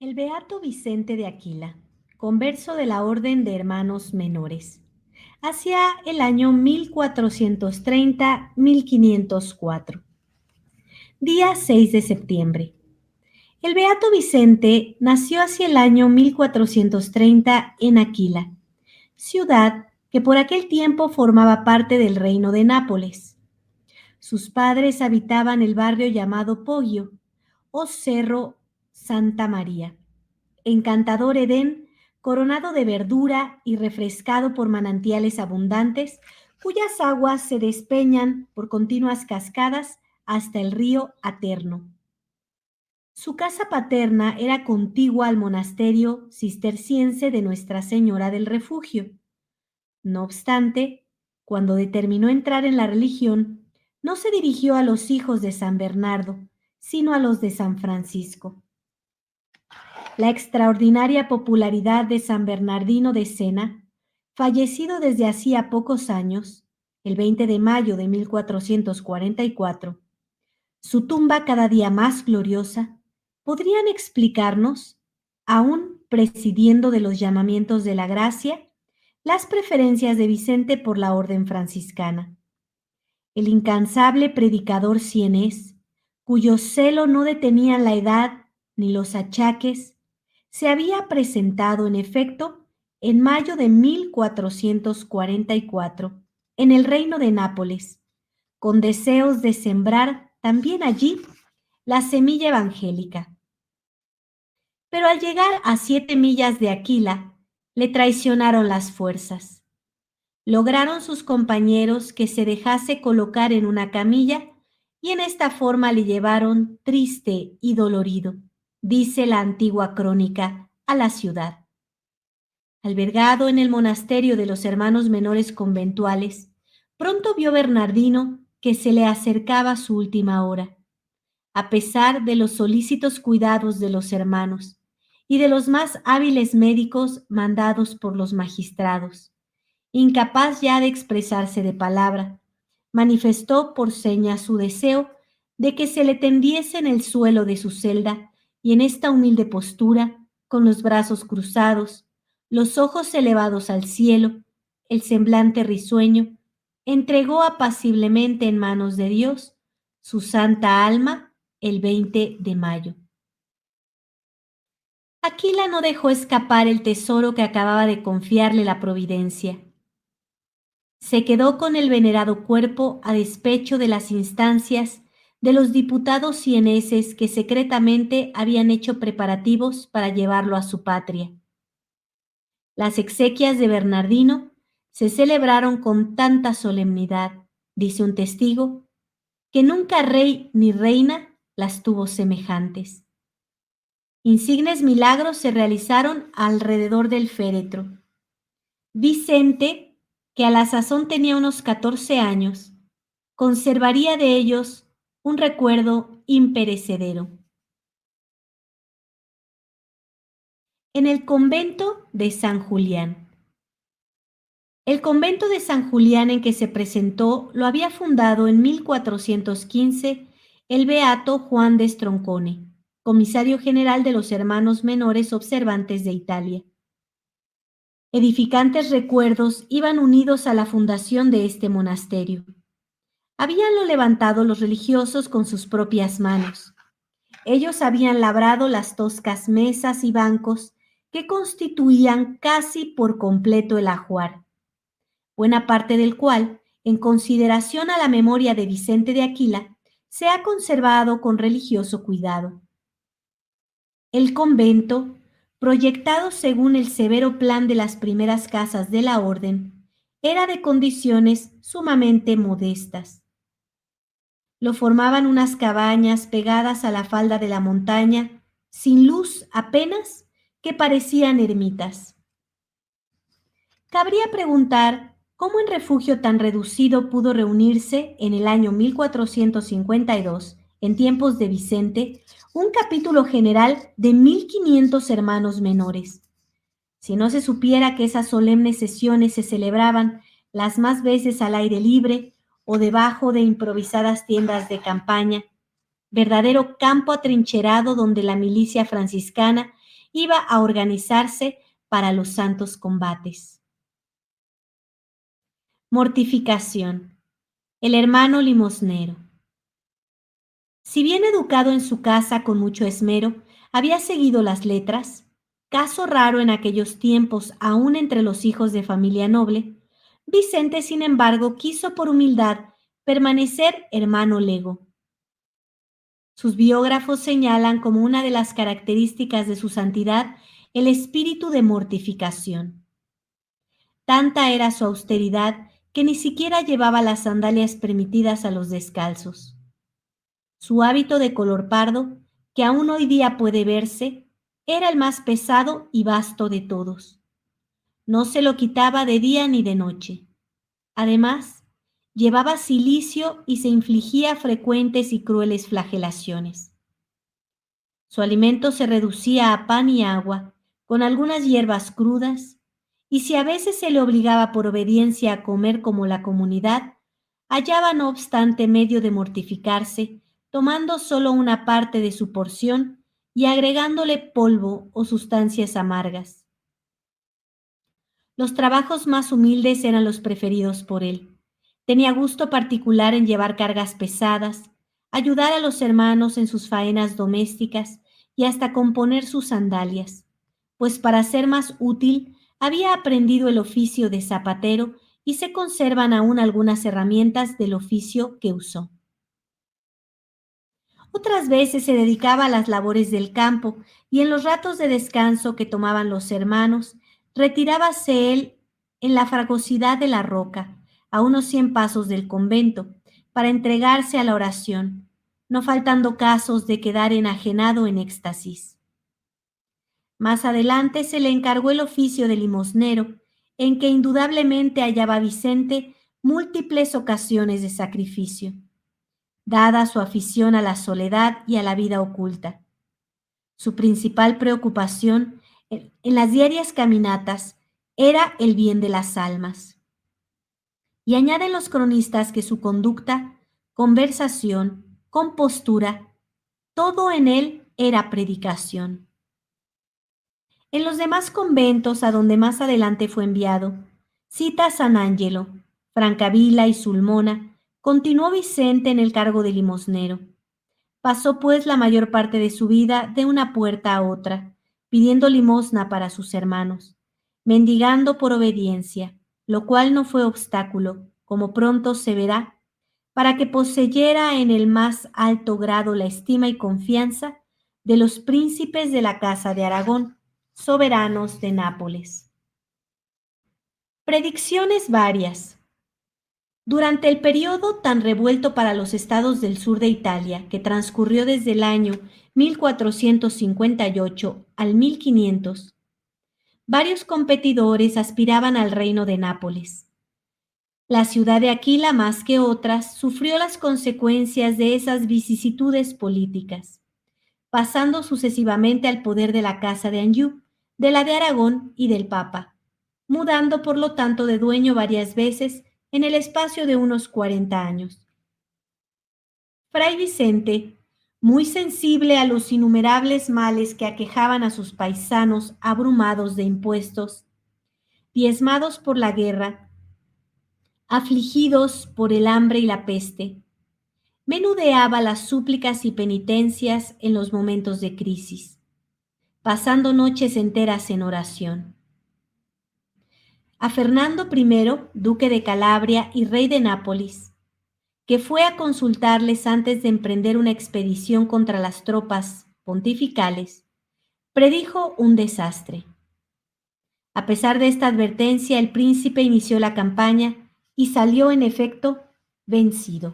El beato Vicente de Aquila, converso de la Orden de Hermanos Menores, hacia el año 1430-1504. Día 6 de septiembre. El beato Vicente nació hacia el año 1430 en Aquila, ciudad que por aquel tiempo formaba parte del reino de Nápoles. Sus padres habitaban el barrio llamado Poggio o Cerro Santa María, encantador Edén, coronado de verdura y refrescado por manantiales abundantes, cuyas aguas se despeñan por continuas cascadas hasta el río Aterno. Su casa paterna era contigua al monasterio cisterciense de Nuestra Señora del Refugio. No obstante, cuando determinó entrar en la religión, no se dirigió a los hijos de San Bernardo, sino a los de San Francisco. La extraordinaria popularidad de San Bernardino de Siena, fallecido desde hacía pocos años, el 20 de mayo de 1444, su tumba cada día más gloriosa, podrían explicarnos, aún presidiendo de los llamamientos de la gracia, las preferencias de Vicente por la orden franciscana. El incansable predicador sienés, cuyo celo no detenía la edad ni los achaques, se había presentado, en efecto, en mayo de 1444, en el reino de Nápoles, con deseos de sembrar también allí la semilla evangélica. Pero al llegar a 7 millas de Aquila, le traicionaron las fuerzas. Lograron sus compañeros que se dejase colocar en una camilla y en esta forma le llevaron triste y dolorido, dice la antigua crónica, a la ciudad. Albergado en el monasterio de los hermanos menores conventuales, pronto vio Bernardino que se le acercaba su última hora. A pesar de los solícitos cuidados de los hermanos y de los más hábiles médicos mandados por los magistrados, incapaz ya de expresarse de palabra, manifestó por señas su deseo de que se le tendiese en el suelo de su celda y en esta humilde postura, con los brazos cruzados, los ojos elevados al cielo, el semblante risueño, entregó apaciblemente en manos de Dios su santa alma el 20 de mayo. Aquila no dejó escapar el tesoro que acababa de confiarle la providencia. Se quedó con el venerado cuerpo a despecho de las instancias de los diputados sieneses que secretamente habían hecho preparativos para llevarlo a su patria. Las exequias de Bernardino se celebraron con tanta solemnidad, dice un testigo, que nunca rey ni reina las tuvo semejantes. Insignes milagros se realizaron alrededor del féretro. Vicente, que a la sazón tenía unos 14 años, conservaría de ellos un recuerdo imperecedero. En el convento de San Julián. El convento de San Julián en que se presentó lo había fundado en 1415 el beato Juan de Stroncone, comisario general de los hermanos menores observantes de Italia. Edificantes recuerdos iban unidos a la fundación de este monasterio. Habíanlo levantado los religiosos con sus propias manos. Ellos habían labrado las toscas mesas y bancos que constituían casi por completo el ajuar, buena parte del cual, en consideración a la memoria de Vicente de Aquila, se ha conservado con religioso cuidado. El convento, proyectado según el severo plan de las primeras casas de la orden, era de condiciones sumamente modestas. Lo formaban unas cabañas pegadas a la falda de la montaña, sin luz apenas, que parecían ermitas. Cabría preguntar cómo en refugio tan reducido pudo reunirse en el año 1452, en tiempos de Vicente, un capítulo general de 1500 hermanos menores. Si no se supiera que esas solemnes sesiones se celebraban las más veces al aire libre o debajo de improvisadas tiendas de campaña, verdadero campo atrincherado donde la milicia franciscana iba a organizarse para los santos combates. Mortificación. El hermano limosnero. Si bien educado en su casa con mucho esmero, había seguido las letras, caso raro en aquellos tiempos aún entre los hijos de familia noble, Vicente, sin embargo, quiso por humildad permanecer hermano lego. Sus biógrafos señalan como una de las características de su santidad el espíritu de mortificación. Tanta era su austeridad que ni siquiera llevaba las sandalias permitidas a los descalzos. Su hábito de color pardo, que aún hoy día puede verse, era el más pesado y vasto de todos. No se lo quitaba de día ni de noche. Además, llevaba cilicio y se infligía frecuentes y crueles flagelaciones. Su alimento se reducía a pan y agua, con algunas hierbas crudas, y si a veces se le obligaba por obediencia a comer como la comunidad, hallaba no obstante medio de mortificarse, tomando solo una parte de su porción y agregándole polvo o sustancias amargas. Los trabajos más humildes eran los preferidos por él. Tenía gusto particular en llevar cargas pesadas, ayudar a los hermanos en sus faenas domésticas y hasta componer sus sandalias, pues para ser más útil había aprendido el oficio de zapatero y se conservan aún algunas herramientas del oficio que usó. Otras veces se dedicaba a las labores del campo y en los ratos de descanso que tomaban los hermanos, retirábase él en la fragosidad de la roca, a unos 100 pasos del convento, para entregarse a la oración, no faltando casos de quedar enajenado en éxtasis. Más adelante se le encargó el oficio de limosnero, en que indudablemente hallaba Vicente múltiples ocasiones de sacrificio, dada su afición a la soledad y a la vida oculta. Su principal preocupación en las diarias caminatas era el bien de las almas. Y añaden los cronistas que su conducta, conversación, compostura, todo en él era predicación. En los demás conventos a donde más adelante fue enviado, cita San Angelo, Francavilla y Sulmona, continuó Vicente en el cargo de limosnero. Pasó pues la mayor parte de su vida de una puerta a otra, pidiendo limosna para sus hermanos, mendigando por obediencia, lo cual no fue obstáculo, como pronto se verá, para que poseyera en el más alto grado la estima y confianza de los príncipes de la Casa de Aragón, soberanos de Nápoles. Predicciones varias. Durante el periodo tan revuelto para los estados del sur de Italia, que transcurrió desde el año 1458 al 1500, varios competidores aspiraban al reino de Nápoles. La ciudad de Aquila, más que otras, sufrió las consecuencias de esas vicisitudes políticas, pasando sucesivamente al poder de la Casa de Anjou, de la de Aragón y del Papa, mudando por lo tanto de dueño varias veces en el espacio de unos 40 años. Fray Vicente, muy sensible a los innumerables males que aquejaban a sus paisanos abrumados de impuestos, diezmados por la guerra, afligidos por el hambre y la peste, menudeaba las súplicas y penitencias en los momentos de crisis, pasando noches enteras en oración. A Fernando I, duque de Calabria y rey de Nápoles, que fue a consultarles antes de emprender una expedición contra las tropas pontificales, predijo un desastre. A pesar de esta advertencia, el príncipe inició la campaña y salió, en efecto, vencido.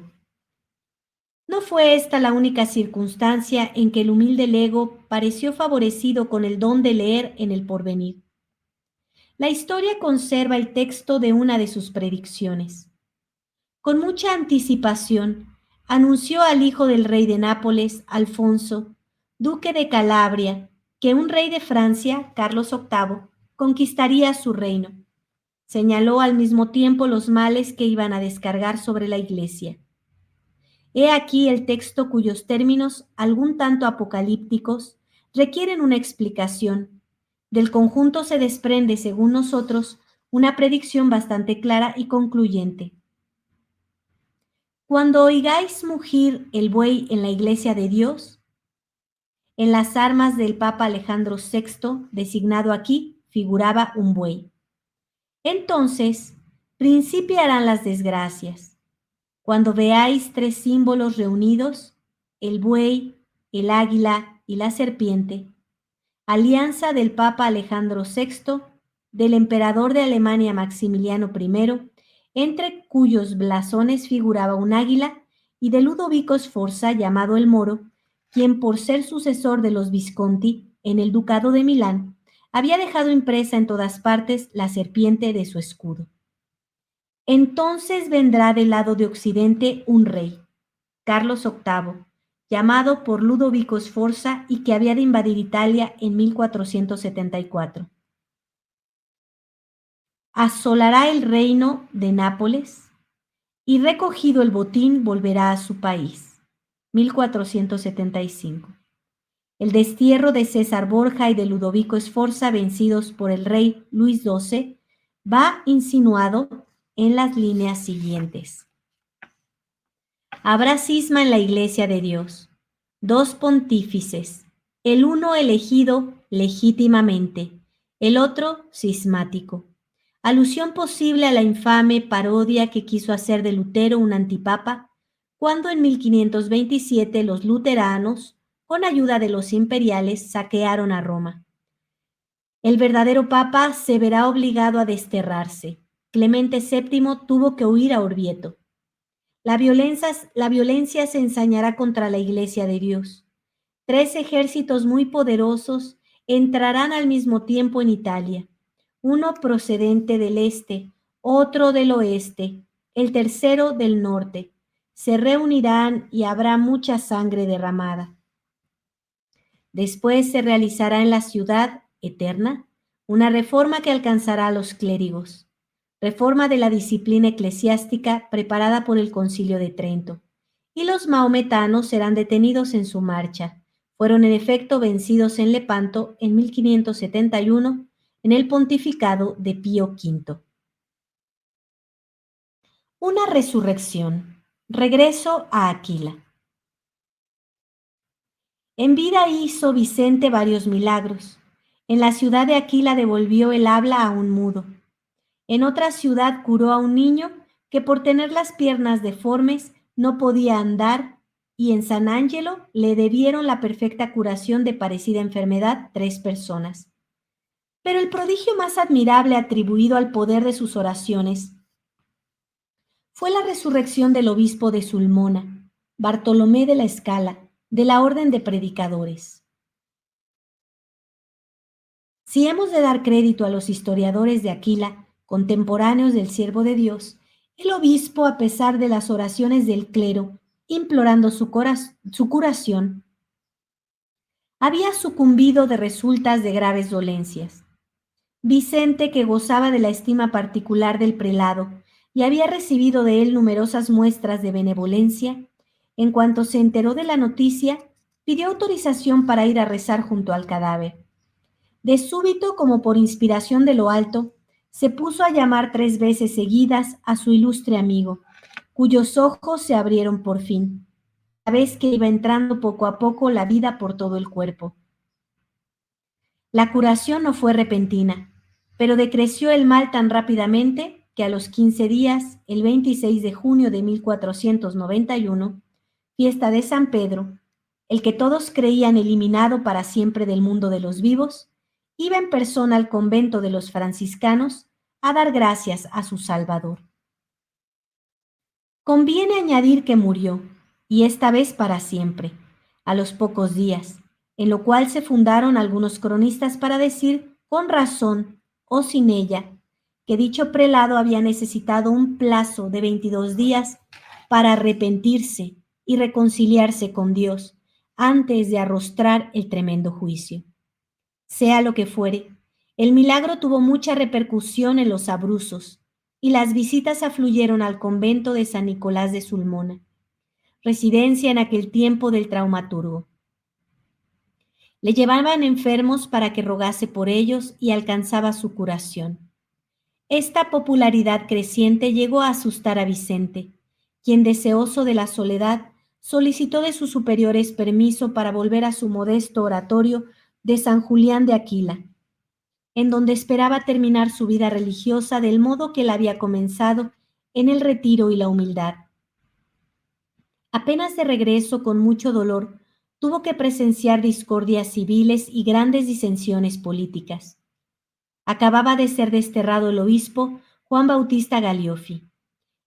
No fue esta la única circunstancia en que el humilde lego pareció favorecido con el don de leer en el porvenir. La historia conserva el texto de una de sus predicciones. Con mucha anticipación, anunció al hijo del rey de Nápoles, Alfonso, duque de Calabria, que un rey de Francia, Carlos VIII, conquistaría su reino. Señaló al mismo tiempo los males que iban a descargar sobre la Iglesia. He aquí el texto cuyos términos, algún tanto apocalípticos, requieren una explicación. Del conjunto se desprende, según nosotros, una predicción bastante clara y concluyente. Cuando oigáis mugir el buey en la iglesia de Dios, en las armas del Papa Alejandro VI, designado aquí, figuraba un buey. Entonces, principiarán las desgracias. Cuando veáis tres símbolos reunidos, el buey, el águila y la serpiente, alianza del Papa Alejandro VI, del emperador de Alemania Maximiliano I, entre cuyos blasones figuraba un águila, y de Ludovico Sforza, llamado el Moro, quien por ser sucesor de los Visconti en el Ducado de Milán, había dejado impresa en todas partes la serpiente de su escudo. Entonces vendrá del lado de Occidente un rey, Carlos VIII, llamado por Ludovico Sforza y que había de invadir Italia en 1474. Asolará el reino de Nápoles y recogido el botín volverá a su país. 1475. El destierro de César Borja y de Ludovico Sforza, vencidos por el rey Luis XII, va insinuado en las líneas siguientes. Habrá cisma en la Iglesia de Dios, dos pontífices, el uno elegido legítimamente, el otro cismático. Alusión posible a la infame parodia que quiso hacer de Lutero un antipapa, cuando en 1527 los luteranos, con ayuda de los imperiales, saquearon a Roma. El verdadero papa se verá obligado a desterrarse. Clemente VII tuvo que huir a Orvieto. La violencia se ensañará contra la Iglesia de Dios. Tres ejércitos muy poderosos entrarán al mismo tiempo en Italia, uno procedente del este, otro del oeste, el tercero del norte. Se reunirán y habrá mucha sangre derramada. Después se realizará en la ciudad eterna una reforma que alcanzará a los clérigos. Reforma de la disciplina eclesiástica preparada por el Concilio de Trento, y los maometanos serán detenidos en su marcha. Fueron en efecto vencidos en Lepanto en 1571 en el pontificado de Pío V. Una resurrección. Regreso a Aquila. En vida hizo Vicente varios milagros. En la ciudad de Aquila devolvió el habla a un mudo. En otra ciudad curó a un niño que por tener las piernas deformes no podía andar, y en San Angelo le debieron la perfecta curación de parecida enfermedad 3 personas. Pero el prodigio más admirable atribuido al poder de sus oraciones fue la resurrección del obispo de Sulmona, Bartolomé de la Scala, de la Orden de Predicadores. Si hemos de dar crédito a los historiadores de Aquila, contemporáneos del siervo de Dios, el obispo, a pesar de las oraciones del clero, implorando su curación, había sucumbido de resultas de graves dolencias. Vicente, que gozaba de la estima particular del prelado y había recibido de él numerosas muestras de benevolencia, en cuanto se enteró de la noticia, pidió autorización para ir a rezar junto al cadáver. De súbito, como por inspiración de lo alto, se puso a llamar 3 veces seguidas a su ilustre amigo, cuyos ojos se abrieron por fin, a la vez que iba entrando poco a poco la vida por todo el cuerpo. La curación no fue repentina, pero decreció el mal tan rápidamente que a los 15 días, el 26 de junio de 1491, fiesta de San Pedro, el que todos creían eliminado para siempre del mundo de los vivos, iba en persona al convento de los franciscanos a dar gracias a su Salvador. Conviene añadir que murió, y esta vez para siempre, a los pocos días, en lo cual se fundaron algunos cronistas para decir, con razón o sin ella, que dicho prelado había necesitado un plazo de 22 días para arrepentirse y reconciliarse con Dios antes de arrostrar el tremendo juicio. Sea lo que fuere, el milagro tuvo mucha repercusión en los Abruzos, y las visitas afluyeron al convento de San Nicolás de Sulmona, residencia en aquel tiempo del traumaturgo. Le llevaban enfermos para que rogase por ellos y alcanzaba su curación. Esta popularidad creciente llegó a asustar a Vicente, quien, deseoso de la soledad, solicitó de sus superiores permiso para volver a su modesto oratorio de San Julián de Aquila, en donde esperaba terminar su vida religiosa del modo que la había comenzado, en el retiro y la humildad. Apenas de regreso, con mucho dolor, tuvo que presenciar discordias civiles y grandes disensiones políticas. Acababa de ser desterrado el obispo Juan Bautista Galliofi.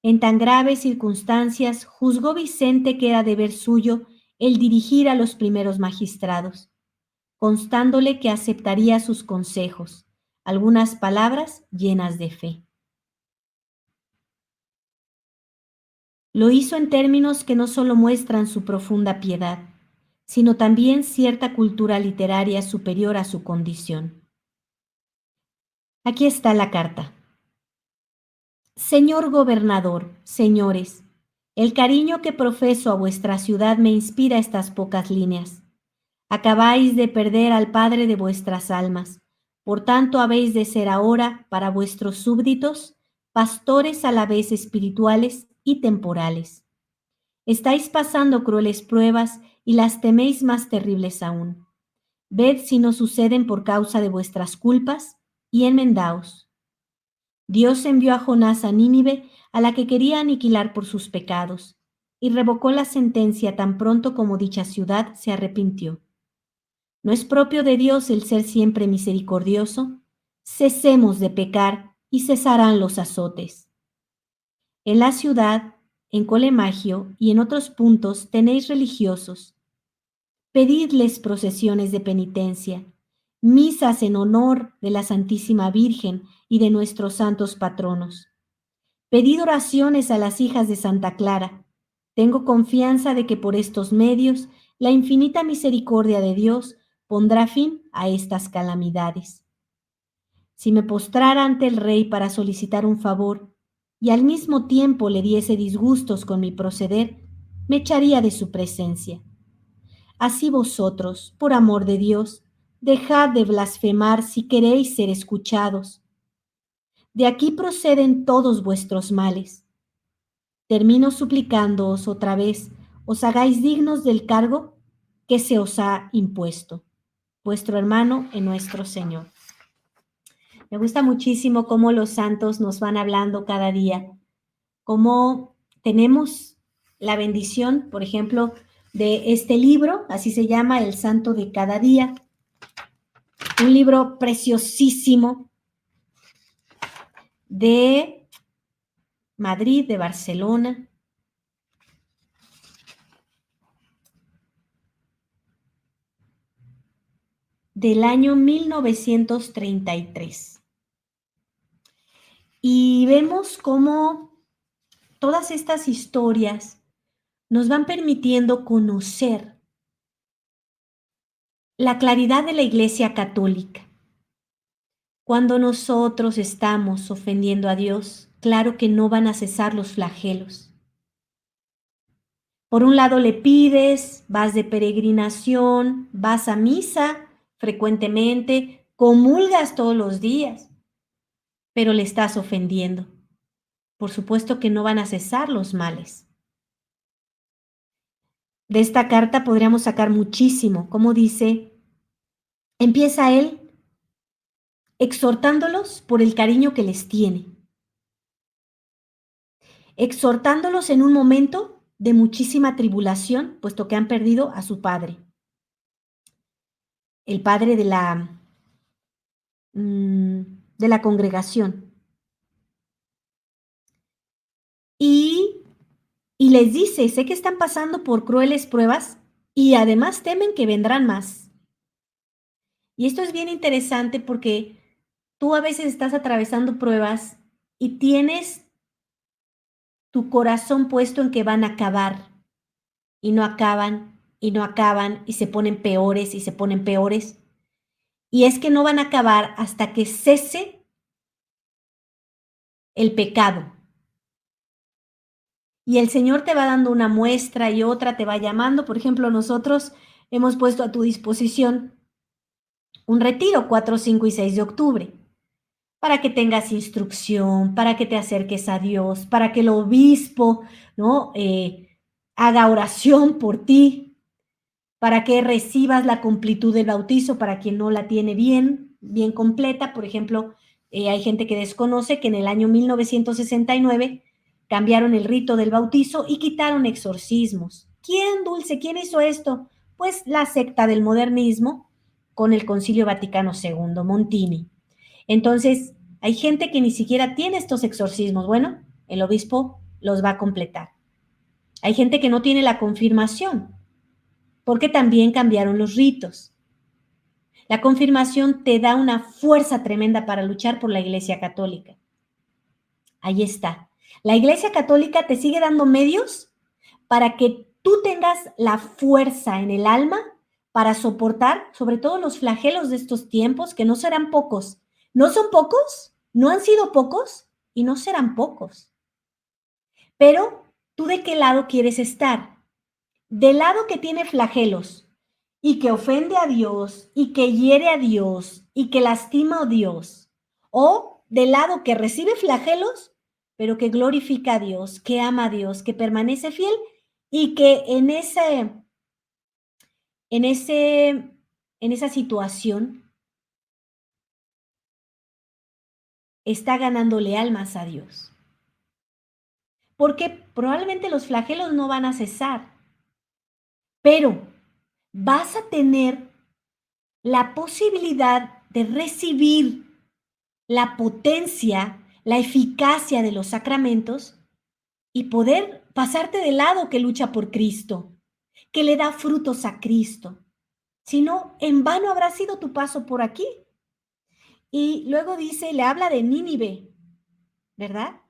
En tan graves circunstancias, juzgó Vicente que era deber suyo el dirigir a los primeros magistrados, constándole que aceptaría sus consejos, algunas palabras llenas de fe. Lo hizo en términos que no solo muestran su profunda piedad, sino también cierta cultura literaria superior a su condición. Aquí está la carta. Señor gobernador, señores, el cariño que profeso a vuestra ciudad me inspira estas pocas líneas. Acabáis de perder al padre de vuestras almas, por tanto habéis de ser ahora, para vuestros súbditos, pastores a la vez espirituales y temporales. Estáis pasando crueles pruebas y las teméis más terribles aún. Ved si no suceden por causa de vuestras culpas y enmendaos. Dios envió a Jonás a Nínive, a la que quería aniquilar por sus pecados, y revocó la sentencia tan pronto como dicha ciudad se arrepintió. ¿No es propio de Dios el ser siempre misericordioso? Cesemos de pecar y cesarán los azotes. En la ciudad, en Colemagio y en otros puntos tenéis religiosos. Pedidles procesiones de penitencia, misas en honor de la Santísima Virgen y de nuestros santos patronos. Pedid oraciones a las hijas de Santa Clara. Tengo confianza de que por estos medios la infinita misericordia de Dios pondrá fin a estas calamidades. Si me postrara ante el rey para solicitar un favor y al mismo tiempo le diese disgustos con mi proceder, me echaría de su presencia. Así vosotros, por amor de Dios, dejad de blasfemar si queréis ser escuchados. De aquí proceden todos vuestros males. Termino suplicándoos otra vez, os hagáis dignos del cargo que se os ha impuesto. Vuestro hermano en nuestro Señor. Me gusta muchísimo cómo los santos nos van hablando cada día, cómo tenemos la bendición, por ejemplo, de este libro, así se llama, El Santo de cada día, un libro preciosísimo de Madrid, de Barcelona, del año 1933. Y vemos cómo todas estas historias nos van permitiendo conocer la claridad de la Iglesia Católica. Cuando nosotros estamos ofendiendo a Dios, claro que no van a cesar los flagelos. Por un lado le pides, vas de peregrinación, vas a misa frecuentemente, comulgas todos los días, pero le estás ofendiendo. Por supuesto que no van a cesar los males. De esta carta podríamos sacar muchísimo, como dice, empieza él exhortándolos por el cariño que les tiene, exhortándolos en un momento de muchísima tribulación, puesto que han perdido a su padre, el padre de la congregación. Y les dice, sé que están pasando por crueles pruebas y además temen que vendrán más. Y esto es bien interesante porque tú a veces estás atravesando pruebas y tienes tu corazón puesto en que van a acabar y no acaban y no acaban y se ponen peores y se ponen peores. Y es que no van a acabar hasta que cese el pecado. Y el Señor te va dando una muestra y otra te va llamando. Por ejemplo, nosotros hemos puesto a tu disposición un retiro 4, 5 y 6 de octubre, para que tengas instrucción, para que te acerques a Dios, para que el obispo, ¿no? Haga oración por ti, para que recibas la completud del bautizo para quien no la tiene bien, bien completa. Por ejemplo, hay gente que desconoce que en el año 1969 cambiaron el rito del bautizo y quitaron exorcismos. ¿Quién, Dulce? ¿Quién hizo esto? Pues la secta del modernismo con el Concilio Vaticano II, Montini. Entonces, hay gente que ni siquiera tiene estos exorcismos. Bueno, el obispo los va a completar. Hay gente que no tiene la confirmación, porque también cambiaron los ritos. La confirmación te da una fuerza tremenda para luchar por la Iglesia Católica. Ahí está. La Iglesia Católica te sigue dando medios para que tú tengas la fuerza en el alma para soportar sobre todo los flagelos de estos tiempos, que no serán pocos. No son pocos, no han sido pocos y no serán pocos. Pero, ¿tú de qué lado quieres estar? ¿Del lado que tiene flagelos y que ofende a Dios y que hiere a Dios y que lastima a Dios? ¿O del lado que recibe flagelos, pero que glorifica a Dios, que ama a Dios, que permanece fiel y que en esa situación está ganándole almas a Dios? Porque probablemente los flagelos no van a cesar, pero vas a tener la posibilidad de recibir la potencia, la eficacia de los sacramentos y poder pasarte del lado que lucha por Cristo, que le da frutos a Cristo. Si no, en vano habrá sido tu paso por aquí. Y luego dice, le habla de Nínive, ¿verdad?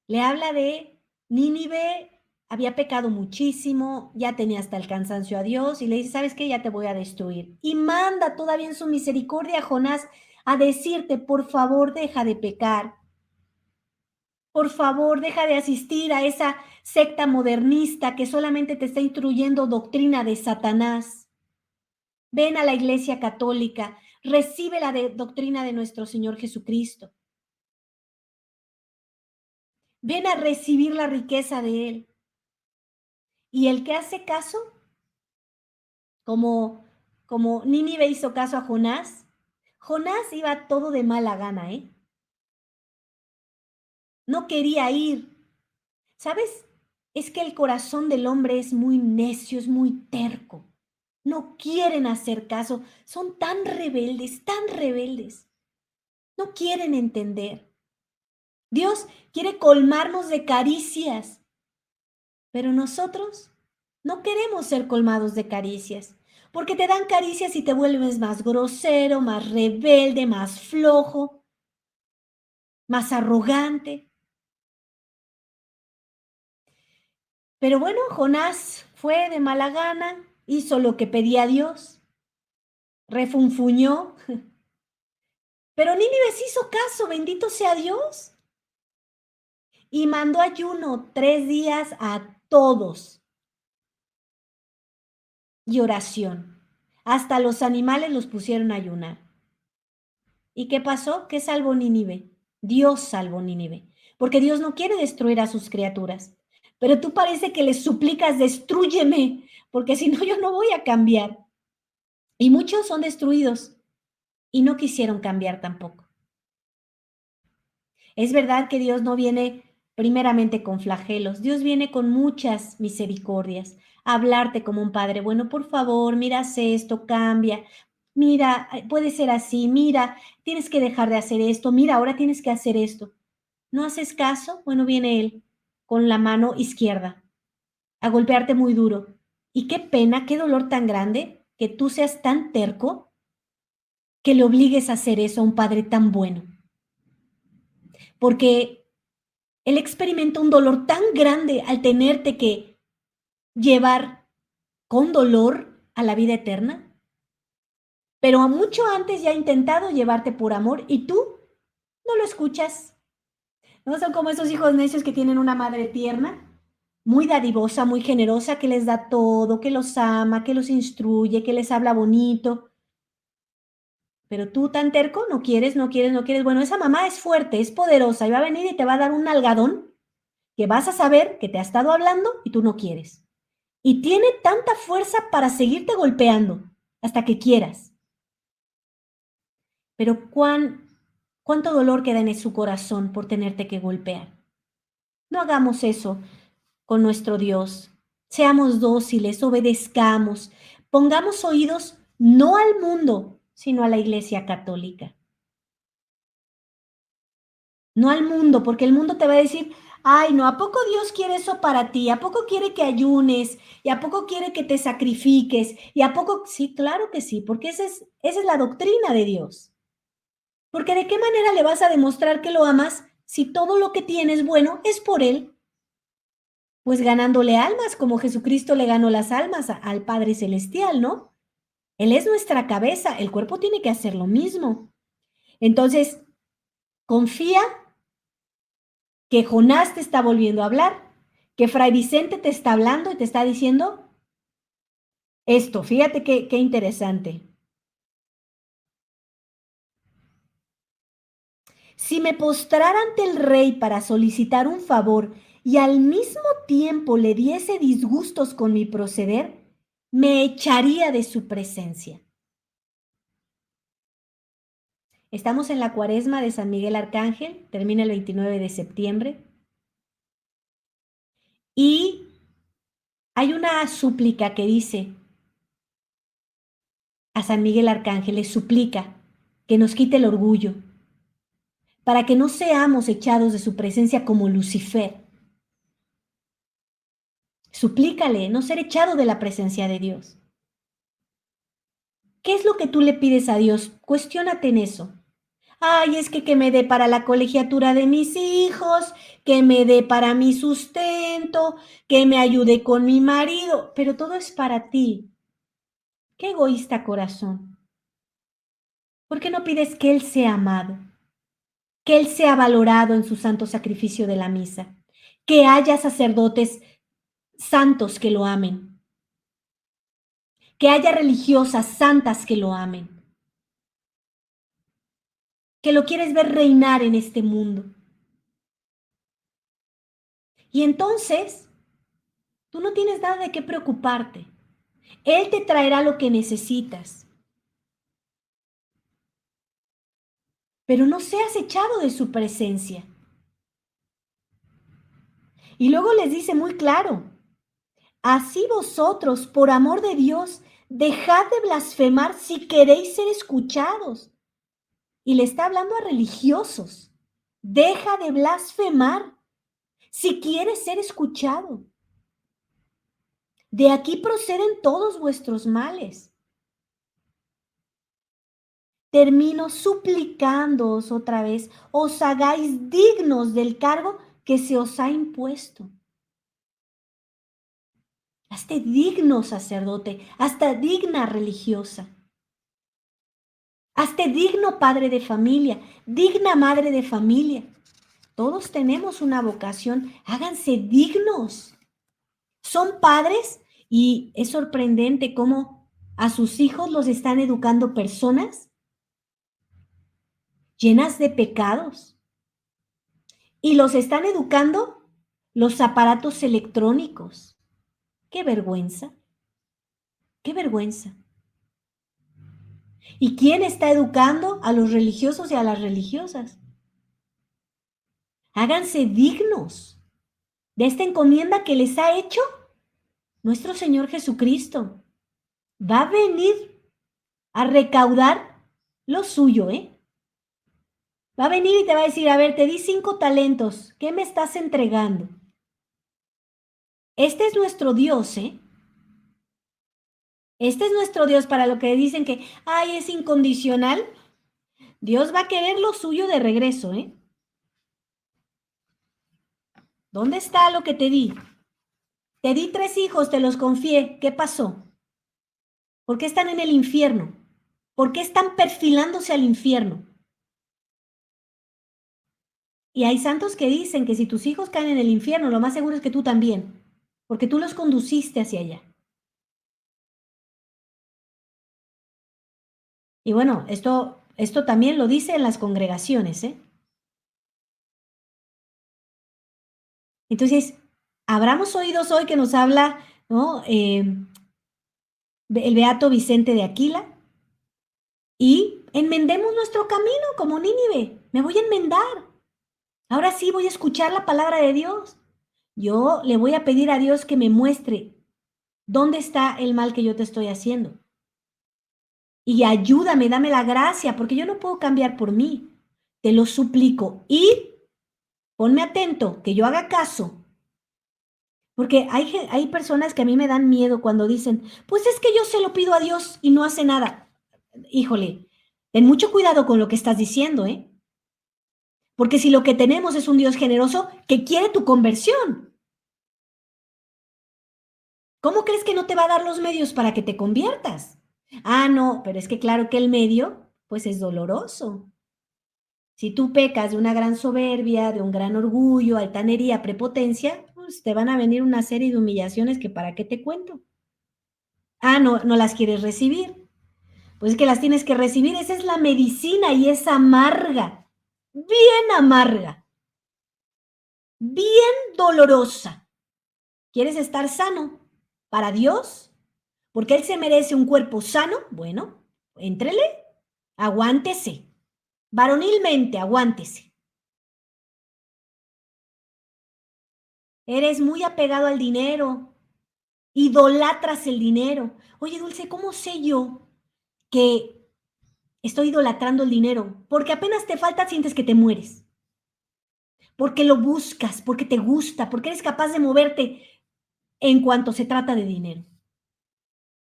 Le habla de Nínive, había pecado muchísimo, ya tenía hasta el cansancio a Dios y le dice, ¿sabes qué? Ya te voy a destruir. Y manda todavía en su misericordia a Jonás a decirte, por favor, deja de pecar. Por favor, deja de asistir a esa secta modernista que solamente te está instruyendo doctrina de Satanás. Ven a la Iglesia Católica, recibe la doctrina de nuestro Señor Jesucristo. Ven a recibir la riqueza de Él. Y el que hace caso, como Nínive hizo caso a Jonás, Jonás iba todo de mala gana, ¿eh? No quería ir. ¿Sabes? Es que el corazón del hombre es muy necio, es muy terco. No quieren hacer caso, son tan rebeldes, tan rebeldes. No quieren entender. Dios quiere colmarnos de caricias, pero nosotros no queremos ser colmados de caricias, porque te dan caricias y te vuelves más grosero, más rebelde, más flojo, más arrogante. Pero bueno, Jonás fue de mala gana, hizo lo que pedía Dios, refunfuñó, pero Nínive se hizo caso, bendito sea Dios, y mandó ayuno 3 días a todos y oración. Hasta los animales los pusieron a ayunar. ¿Y qué pasó? ¿Qué salvó Nínive? Dios salvó Nínive, porque Dios no quiere destruir a sus criaturas. Pero tú parece que les suplicas, destrúyeme, porque si no yo no voy a cambiar. Y muchos son destruidos y no quisieron cambiar tampoco. Es verdad que Dios no viene primeramente con flagelos, Dios viene con muchas misericordias, a hablarte como un padre. Bueno, por favor, mira, haz esto, cambia. Mira, puede ser así, mira, tienes que dejar de hacer esto, mira, ahora tienes que hacer esto. ¿No haces caso? Bueno, viene Él con la mano izquierda a golpearte muy duro. Y qué pena, qué dolor tan grande que tú seas tan terco que le obligues a hacer eso a un padre tan bueno. Porque él experimenta un dolor tan grande al tenerte que llevar con dolor a la vida eterna, pero a mucho antes ya ha intentado llevarte por amor y tú no lo escuchas. ¿No? Son como esos hijos necios que tienen una madre tierna, muy dadivosa, muy generosa, que les da todo, que los ama, que los instruye, que les habla bonito. Pero tú tan terco, no quieres, no quieres, no quieres. Bueno, esa mamá es fuerte, es poderosa y va a venir y te va a dar un nalgadón que vas a saber que te ha estado hablando y tú no quieres. Y tiene tanta fuerza para seguirte golpeando hasta que quieras. Pero cuánto dolor queda en su corazón por tenerte que golpear. No hagamos eso con nuestro Dios. Seamos dóciles, obedezcamos, pongamos oídos no al mundo, sino a la Iglesia Católica. No al mundo, porque el mundo te va a decir, ay, no, ¿a poco Dios quiere eso para ti? ¿A poco quiere que ayunes? ¿Y a poco quiere que te sacrifiques? ¿Y a poco? Sí, claro que sí, porque esa es la doctrina de Dios. Porque ¿de qué manera le vas a demostrar que lo amas si todo lo que tienes bueno es por Él? Pues ganándole almas, como Jesucristo le ganó las almas al Padre Celestial, ¿no? Él es nuestra cabeza, el cuerpo tiene que hacer lo mismo. Entonces, confía que Jonás te está volviendo a hablar, que Fray Vicente te está hablando y te está diciendo esto. Fíjate qué interesante. Si me postrara ante el rey para solicitar un favor y al mismo tiempo le diese disgustos con mi proceder, me echaría de su presencia. Estamos en la cuaresma de San Miguel Arcángel, termina el 29 de septiembre, y hay una súplica que dice a San Miguel Arcángel, le suplica que nos quite el orgullo, para que no seamos echados de su presencia como Lucifer. Suplícale no ser echado de la presencia de Dios. ¿Qué es lo que tú le pides a Dios? Cuestiónate en eso. Ay, es que me dé para la colegiatura de mis hijos, que me dé para mi sustento, que me ayude con mi marido, pero todo es para ti. Qué egoísta corazón. ¿Por qué no pides que Él sea amado? Que Él sea valorado en su santo sacrificio de la misa. Que haya sacerdotes santos que lo amen. Que haya religiosas santas que lo amen. Que lo quieres ver reinar en este mundo. Y entonces, tú no tienes nada de qué preocuparte. Él te traerá lo que necesitas. Pero no seas echado de su presencia. Y luego les dice muy claro, así vosotros, por amor de Dios, dejad de blasfemar si queréis ser escuchados. Y le está hablando a religiosos. Deja de blasfemar si quieres ser escuchado. De aquí proceden todos vuestros males. Termino suplicándoos otra vez, os hagáis dignos del cargo que se os ha impuesto. Hazte digno sacerdote, hasta digna religiosa. Hazte digno padre de familia, digna madre de familia. Todos tenemos una vocación, háganse dignos. Son padres y es sorprendente cómo a sus hijos los están educando personas llenas de pecados y los están educando los aparatos electrónicos. ¡Qué vergüenza! ¡Qué vergüenza! ¿Y quién está educando a los religiosos y a las religiosas? Háganse dignos de esta encomienda que les ha hecho nuestro Señor Jesucristo. Va a venir a recaudar lo suyo, ¿eh? Va a venir y te va a decir, a ver, te di 5 talentos, ¿qué me estás entregando? Este es nuestro Dios, ¿eh? Este es nuestro Dios para lo que dicen que, ay, es incondicional. Dios va a querer lo suyo de regreso, ¿eh? ¿Dónde está lo que te di? Te di 3 hijos, te los confié. ¿Qué pasó? ¿Por qué están en el infierno? ¿Por qué están perfilándose al infierno? Y hay santos que dicen que si tus hijos caen en el infierno, lo más seguro es que tú también, porque tú los conduciste hacia allá. Y bueno, esto también lo dice en las congregaciones, ¿eh? Entonces, abramos oídos hoy que nos habla, ¿no? El beato Vicente de Aquila y enmendemos nuestro camino como Nínive. Me voy a enmendar. Ahora sí voy a escuchar la palabra de Dios. Yo le voy a pedir a Dios que me muestre dónde está el mal que yo te estoy haciendo. Y ayúdame, dame la gracia, porque yo no puedo cambiar por mí. Te lo suplico. Y ponme atento, que yo haga caso. Porque hay personas que a mí me dan miedo cuando dicen, pues es que yo se lo pido a Dios y no hace nada. Híjole, ten mucho cuidado con lo que estás diciendo, ¿eh? Porque si lo que tenemos es un Dios generoso que quiere tu conversión, ¿cómo crees que no te va a dar los medios para que te conviertas? Ah, no, pero es que claro que el medio, pues es doloroso. Si tú pecas de una gran soberbia, de un gran orgullo, altanería, prepotencia, pues te van a venir una serie de humillaciones que para qué te cuento. Ah, no, no las quieres recibir. Pues es que las tienes que recibir. Esa es la medicina y es amarga, bien amarga, bien dolorosa. ¿Quieres estar sano para Dios? Porque Él se merece un cuerpo sano. Bueno, éntrele, aguántese. Varonilmente, aguántese. Eres muy apegado al dinero, idolatras el dinero. Oye, Dulce, ¿cómo sé yo que estoy idolatrando el dinero? Porque apenas te falta, sientes que te mueres. Porque lo buscas, porque te gusta, porque eres capaz de moverte en cuanto se trata de dinero.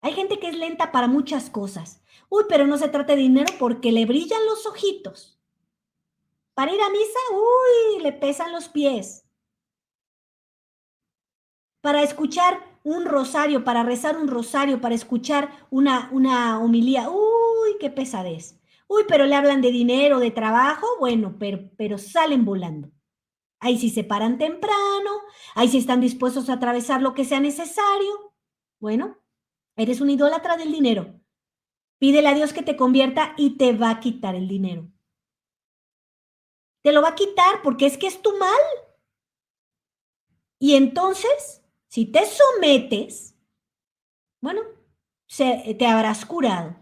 Hay gente que es lenta para muchas cosas. Uy, pero no se trata de dinero porque le brillan los ojitos. Para ir a misa, uy, le pesan los pies. Para escuchar un rosario, para rezar un rosario, para escuchar una homilía, uy, qué pesadez. Uy, pero le hablan de dinero, de trabajo, bueno, pero salen volando. Ahí sí se paran temprano, ahí sí están dispuestos a atravesar lo que sea necesario. Bueno, eres un idólatra del dinero. Pídele a Dios que te convierta y te va a quitar el dinero. Te lo va a quitar porque es que es tu mal. Y entonces, si te sometes, bueno, te habrás curado.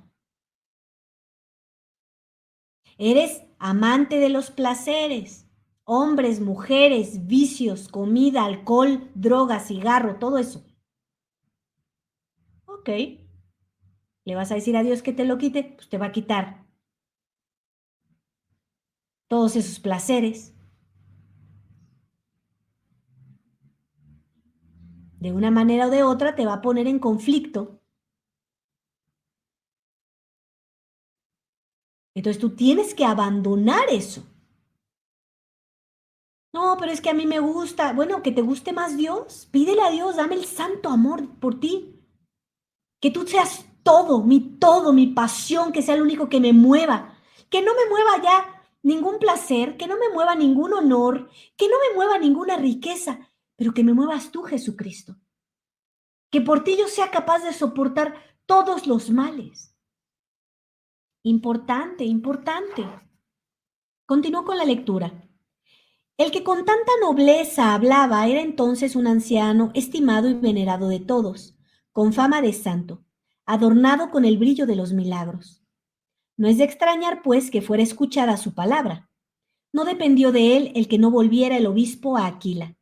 Eres amante de los placeres, hombres, mujeres, vicios, comida, alcohol, droga, cigarro, todo eso. Ok, le vas a decir a Dios que te lo quite, pues te va a quitar todos esos placeres. De una manera o de otra te va a poner en conflicto. Entonces tú tienes que abandonar eso. No, pero es que a mí me gusta. Bueno, que te guste más Dios. Pídele a Dios, dame el santo amor por ti. Que tú seas todo, mi pasión, que sea el único que me mueva. Que no me mueva ya ningún placer, que no me mueva ningún honor, que no me mueva ninguna riqueza, pero que me muevas tú, Jesucristo. Que por ti yo sea capaz de soportar todos los males. Importante, importante. Continúo con la lectura. El que con tanta nobleza hablaba era entonces un anciano estimado y venerado de todos, con fama de santo, adornado con el brillo de los milagros. No es de extrañar, pues, que fuera escuchada su palabra. No dependió de él el que no volviera el obispo a Aquila.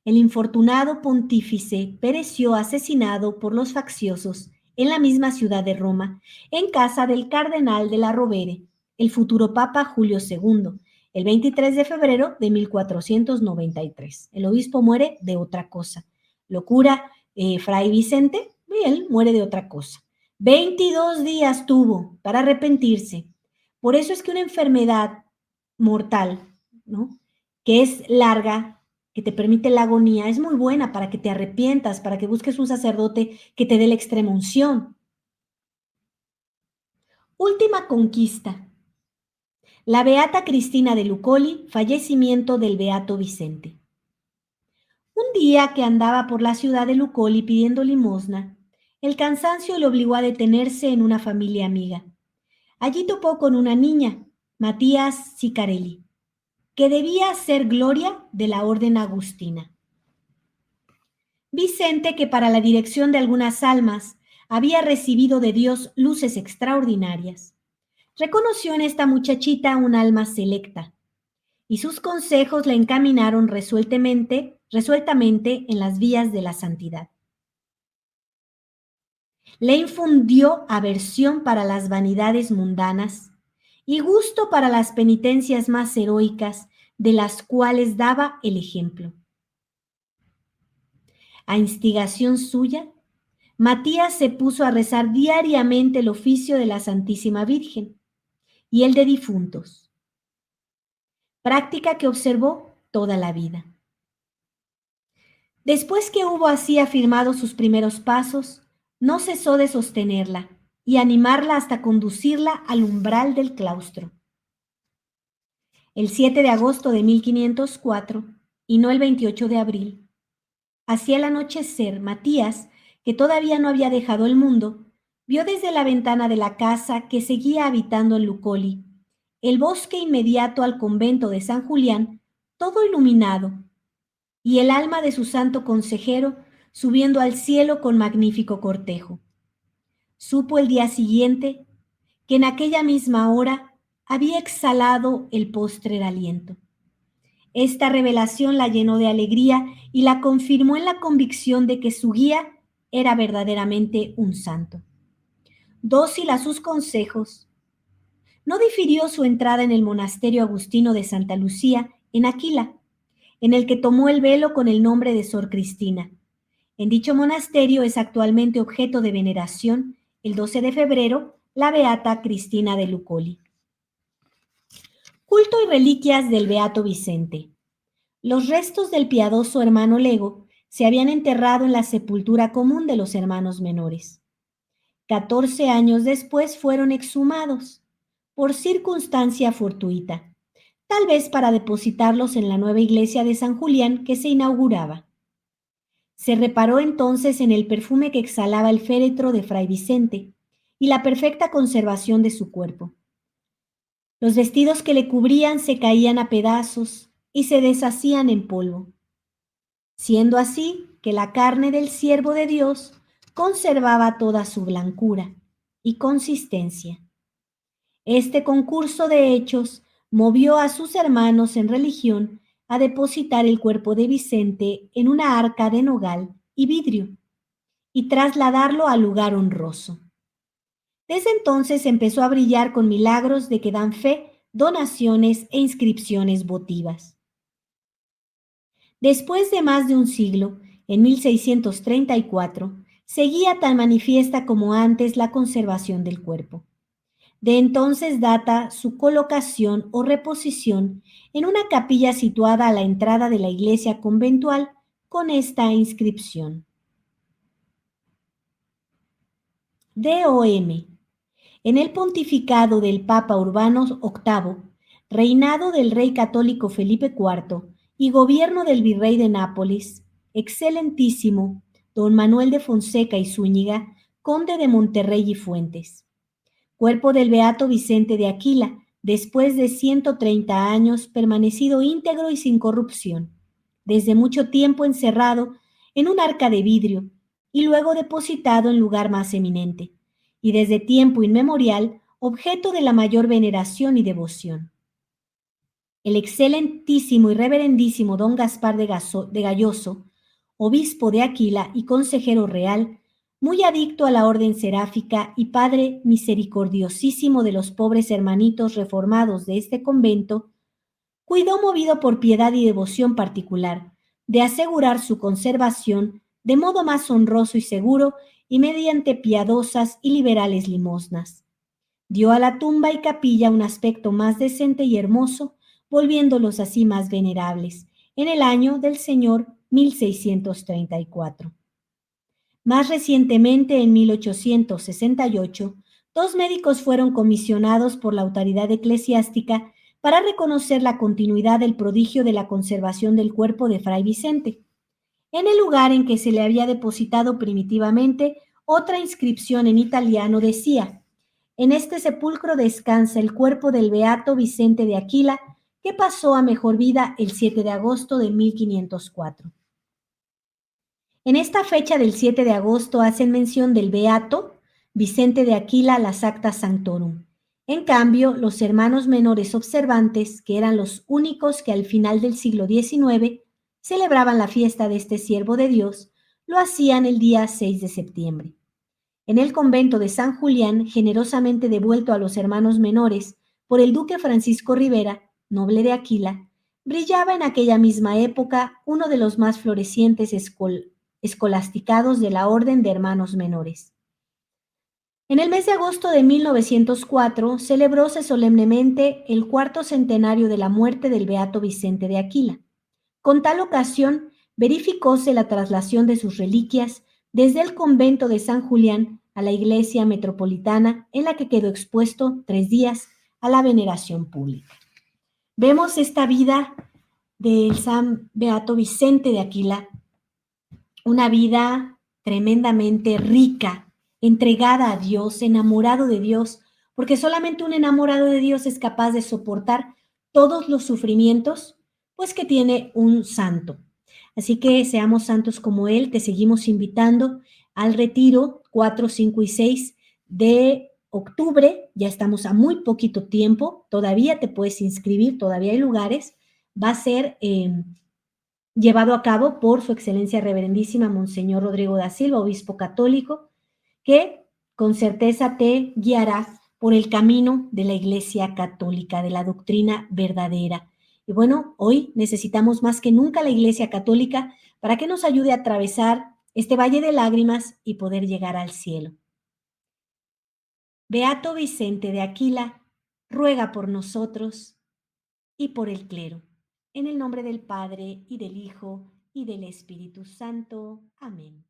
El infortunado pontífice pereció asesinado por los facciosos en la misma ciudad de Roma, en casa del cardenal de la Rovere, el futuro papa Julio II, el 23 de febrero de 1493. El obispo muere de otra cosa. Lo cura Fray Vicente y él muere de otra cosa. 22 días tuvo para arrepentirse. Por eso es que una enfermedad mortal, ¿no? Que es larga, que te permite la agonía, es muy buena para que te arrepientas, para que busques un sacerdote que te dé la extrema unción. Última conquista. La beata Cristina de Lucoli, fallecimiento del beato Vicente. Un día que andaba por la ciudad de Lucoli pidiendo limosna, el cansancio le obligó a detenerse en una familia amiga. Allí topó con una niña, Matías Cicarelli, que debía ser Gloria de la Orden Agustina. Vicente, que para la dirección de algunas almas había recibido de Dios luces extraordinarias, reconoció en esta muchachita un alma selecta, y sus consejos la encaminaron resueltamente en las vías de la santidad. Le infundió aversión para las vanidades mundanas y gusto para las penitencias más heroicas, de las cuales daba el ejemplo. A instigación suya, Matías se puso a rezar diariamente el oficio de la Santísima Virgen y el de difuntos, práctica que observó toda la vida. Después que hubo así afirmado sus primeros pasos, no cesó de sostenerla y animarla hasta conducirla al umbral del claustro. El 7 de agosto de 1504, y no el 28 de abril, hacia el anochecer, Matías, que todavía no había dejado el mundo, vio desde la ventana de la casa que seguía habitando en Lucoli, el bosque inmediato al convento de San Julián, todo iluminado, y el alma de su santo consejero subiendo al cielo con magnífico cortejo. Supo el día siguiente que en aquella misma hora había exhalado el postrer aliento. Esta revelación la llenó de alegría y la confirmó en la convicción de que su guía era verdaderamente un santo. Dócil a sus consejos, no difirió su entrada en el monasterio agustino de Santa Lucía, en Aquila, en el que tomó el velo con el nombre de Sor Cristina. En dicho monasterio es actualmente objeto de veneración, el 12 de febrero, la beata Cristina de Lucoli. Culto y reliquias del beato Vicente. Los restos del piadoso hermano Lego se habían enterrado en la sepultura común de los hermanos menores. 14 años después fueron exhumados, por circunstancia fortuita, tal vez para depositarlos en la nueva iglesia de San Julián que se inauguraba. Se reparó entonces en el perfume que exhalaba el féretro de Fray Vicente y la perfecta conservación de su cuerpo. Los vestidos que le cubrían se caían a pedazos y se deshacían en polvo, siendo así que la carne del siervo de Dios conservaba toda su blancura y consistencia. Este concurso de hechos movió a sus hermanos en religión a depositar el cuerpo de Vicente en una arca de nogal y vidrio y trasladarlo al lugar honroso. Desde entonces empezó a brillar con milagros de que dan fe, donaciones e inscripciones votivas. Después de más de un siglo, en 1634, seguía tan manifiesta como antes la conservación del cuerpo. De entonces data su colocación o reposición en una capilla situada a la entrada de la iglesia conventual con esta inscripción. D.O.M. En el pontificado del Papa Urbano VIII, reinado del rey católico Felipe IV y gobierno del virrey de Nápoles, excelentísimo don Manuel de Fonseca y Zúñiga, conde de Monterrey y Fuentes. Cuerpo del beato Vicente de Aquila, después de 130 años permanecido íntegro y sin corrupción, desde mucho tiempo encerrado en un arca de vidrio y luego depositado en lugar más eminente, y desde tiempo inmemorial objeto de la mayor veneración y devoción. El excelentísimo y reverendísimo don Gaspar de Galloso, obispo de Aquila y consejero real, muy adicto a la orden seráfica y padre misericordiosísimo de los pobres hermanitos reformados de este convento, cuidó, movido por piedad y devoción particular, de asegurar su conservación de modo más honroso y seguro y mediante piadosas y liberales limosnas. Dio a la tumba y capilla un aspecto más decente y hermoso, volviéndolos así más venerables, en el año del Señor 1634. Más recientemente, en 1868, 2 médicos fueron comisionados por la autoridad eclesiástica para reconocer la continuidad del prodigio de la conservación del cuerpo de Fray Vicente. En el lugar en que se le había depositado primitivamente, otra inscripción en italiano decía: En este sepulcro descansa el cuerpo del beato Vicente de Aquila, que pasó a mejor vida el 7 de agosto de 1504. En esta fecha del 7 de agosto hacen mención del beato Vicente de Aquila las actas sanctorum. En cambio, los hermanos menores observantes, que eran los únicos que al final del siglo XIX celebraban la fiesta de este siervo de Dios, lo hacían el día 6 de septiembre. En el convento de San Julián, generosamente devuelto a los hermanos menores por el duque Francisco Rivera, noble de Aquila, brillaba en aquella misma época uno de los más florecientes escolasticados de la Orden de Hermanos Menores. En el mes de agosto de 1904 celebróse solemnemente el cuarto centenario de la muerte del beato Vicente de Aquila. Con tal ocasión, verificóse la traslación de sus reliquias desde el convento de San Julián a la iglesia metropolitana, en la que quedó expuesto 3 días a la veneración pública. Vemos esta vida del San Beato Vicente de Aquila, una vida tremendamente rica, entregada a Dios, enamorado de Dios, porque solamente un enamorado de Dios es capaz de soportar todos los sufrimientos, pues que tiene un santo. Así que seamos santos como Él, te seguimos invitando al retiro 4, 5 y 6 de octubre, ya estamos a muy poquito tiempo, todavía te puedes inscribir, todavía hay lugares, va a ser llevado a cabo por su excelencia reverendísima Monseñor Rodrigo da Silva, obispo católico, que con certeza te guiará por el camino de la Iglesia Católica, de la doctrina verdadera. Y bueno, hoy necesitamos más que nunca la Iglesia Católica para que nos ayude a atravesar este valle de lágrimas y poder llegar al cielo. Beato Vicente de Aquila, ruega por nosotros y por el clero. En el nombre del Padre, y del Hijo, y del Espíritu Santo. Amén.